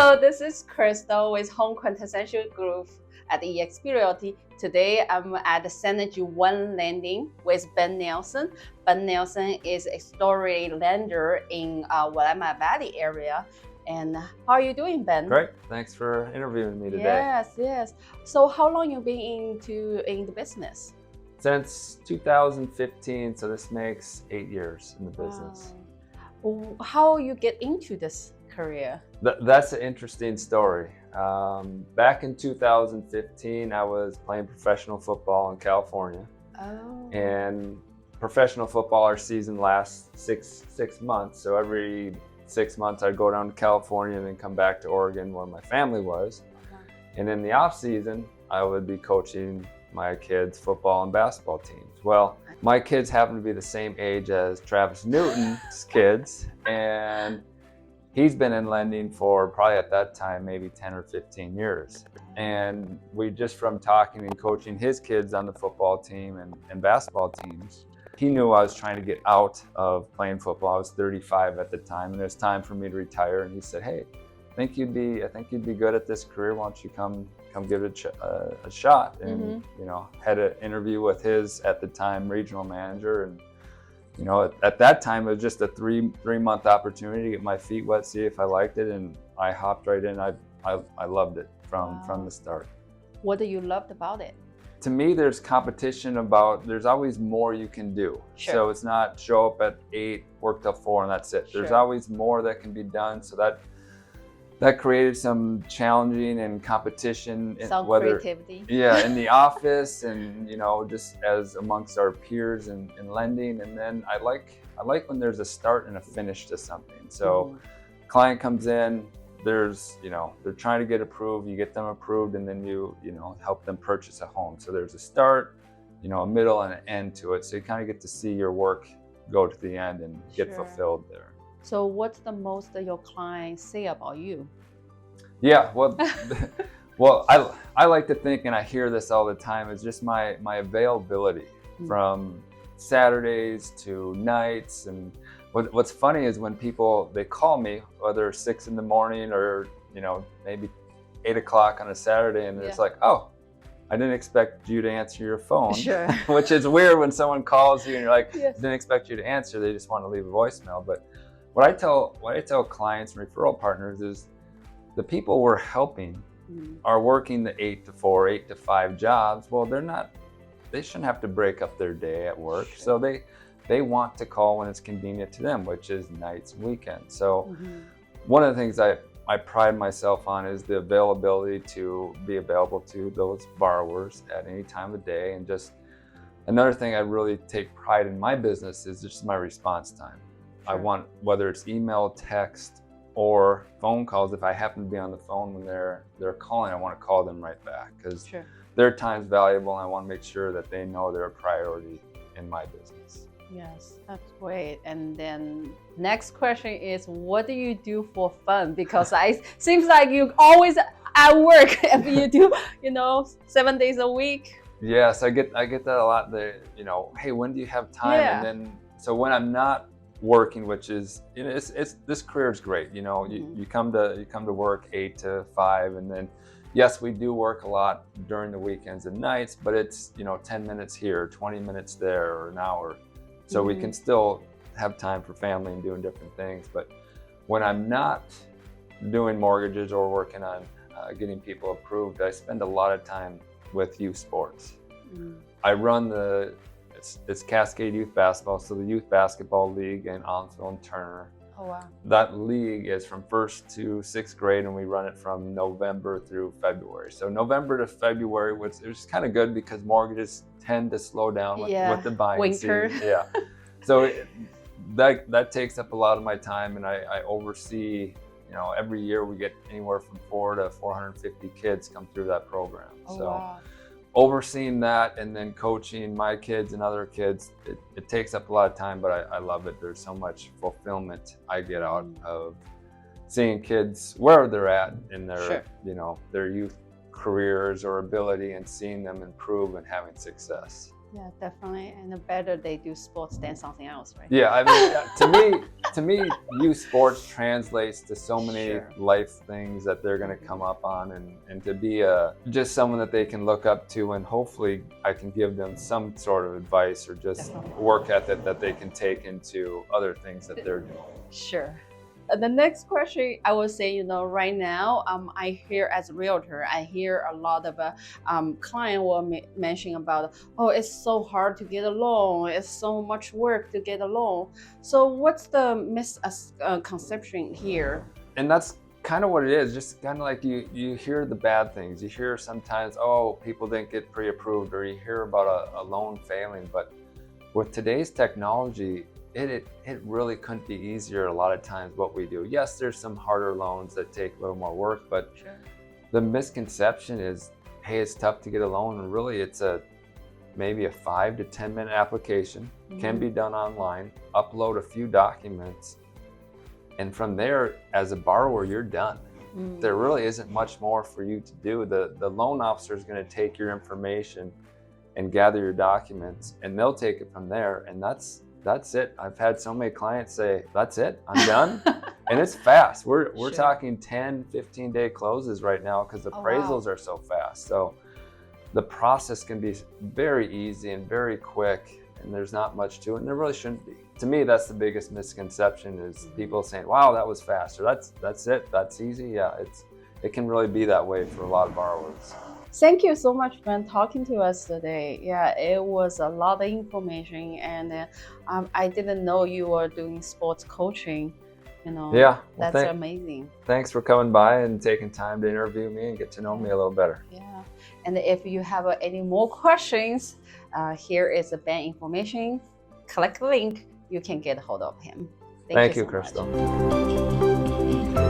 So this is Crystal with Home Quintessential Group at eXp Realty. Today I'm at the Synergy One Landing with Ben Nelson. Ben Nelson is a story lender in Willamette Valley area. And how are you doing, Ben? Great. Thanks for interviewing me today. Yes. So how long you been in the business? Since 2015, so this makes 8 years in the business. Wow. How you get into this career? That's an interesting story. Back in 2015, I was playing professional football in California. Oh. And professional football, our season lasts six months. So every 6 months I'd go down to California and then come back to Oregon where my family was. And in the off season, I would be coaching my kids' football and basketball teams. Well, my kids happen to be the same age as Travis Newton's kids, and he's been in lending for probably at that time, maybe 10 or 15 years. And we just from talking and coaching his kids on the football team and basketball teams, he knew I was trying to get out of playing football. I was 35 at the time, and it was time for me to retire. And he said, "Hey, I think you'd be good at this career. Why don't you come give it a shot?" And had an interview with his at the time regional manager, and at that time it was just a three-month opportunity to get my feet wet, see if I liked it, and I hopped right in. I loved it from the start. What do you loved about it? To me, there's competition there's always more you can do. Sure. So it's not show up at 8, work till 4, and that's it. There's always more that can be done. So that created some challenging and competition. Some creativity. Yeah, in the office and just as amongst our peers in lending. And then I like when there's a start and a finish to something. So client comes in, there's they're trying to get approved, you get them approved, and then you help them purchase a home. So there's a start, a middle and an end to it. So you kind of get to see your work go to the end and get fulfilled there. So what's the most that your clients say about you? Yeah, well, I like to think, and I hear this all the time, is just my availability from Saturdays to nights. And what's funny is when they call me, whether 6 in the morning or maybe 8 o'clock on a Saturday, and it's like, "Oh, I didn't expect you to answer your phone." Sure. Which is weird when someone calls you and you're like, "Didn't expect you to answer." They just want to leave a voicemail. But what I tell clients and referral partners is the people we're helping are working the 8 to 4, 8 to 5 jobs. Well, they shouldn't have to break up their day at work. So they want to call when it's convenient to them, which is nights and weekends. So one of the things I pride myself on is the availability to be available to those borrowers at any time of day. And just another thing I really take pride in my business is just my response time. I want, whether it's email, text, or phone calls, if I happen to be on the phone when they're calling, I want to call them right back, because their time's valuable, and I want to make sure that they know they're a priority in my business. Yes, that's great. And then next question is, what do you do for fun? Because seems like you always at work if you do 7 days a week. Yes, I get that a lot. Hey, when do you have time? And then so when I'm not working, which is it's this career is great. You come to work 8 to 5, and then yes, we do work a lot during the weekends and nights, but it's 10 minutes here, 20 minutes there, or an hour. So we can still have time for family and doing different things. But when I'm not doing mortgages or working on getting people approved, I spend a lot of time with youth sports. I run it's Cascade Youth Basketball, so the Youth Basketball League in Allensville and Turner. Oh, wow. That league is from 1st to 6th grade, and we run it from November through February. So November to February, it was kind of good because mortgages tend to slow down with the buying season. Yeah. So that takes up a lot of my time, and I oversee, every year we get anywhere from 400 to 450 kids come through that program. Oh, so wow. Overseeing that and then coaching my kids and other kids, it takes up a lot of time, but I love it. There's so much fulfillment I get out of seeing kids where they're at in their their youth careers or ability, and seeing them improve and having success. Yeah, definitely. And the better they do sports than something else, right? Yeah, I mean, to me, youth sports translates to so many Sure. life things that they're going to come up on, and to be just someone that they can look up to, and hopefully I can give them some sort of advice or just Definitely. work ethic that they can take into other things that they're doing. Sure. The next question, I would say, right now, I hear as a realtor, I hear a lot of client will mention about, oh, it's so hard to get a loan. It's so much work to get a loan. So what's the misconception here? And that's kind of what it is. Just kind of like you hear the bad things. You hear sometimes, oh, people didn't get pre-approved, or you hear about a loan failing. But with today's technology, it really couldn't be easier a lot of times what we do. Yes, there's some harder loans that take a little more work, but Sure. the misconception is, hey, it's tough to get a loan. And really, it's maybe a 5 to 10 minute application, can be done online, upload a few documents, and from there, as a borrower, you're done. There really isn't much more for you to do. The loan officer is going to take your information and gather your documents, and they'll take it from there, and that's it. I've had so many clients say, that's it, I'm done. And it's fast. We're Sure. talking 10, 15-day closes right now because appraisals are so fast. So the process can be very easy and very quick, and there's not much to it, and there really shouldn't be. To me, that's the biggest misconception, is people saying, wow, that was fast, or that's it, that's easy. Yeah, it can really be that way for a lot of borrowers. Thank you so much for talking to us today. Yeah, it was a lot of information, and I didn't know you were doing sports coaching. Yeah, well, That's amazing. Thanks for coming by and taking time to interview me and get to know me a little better. Yeah, and if you have any more questions, here is the bank information. Click the link, you can get a hold of him. Thank you, so much. Crystal.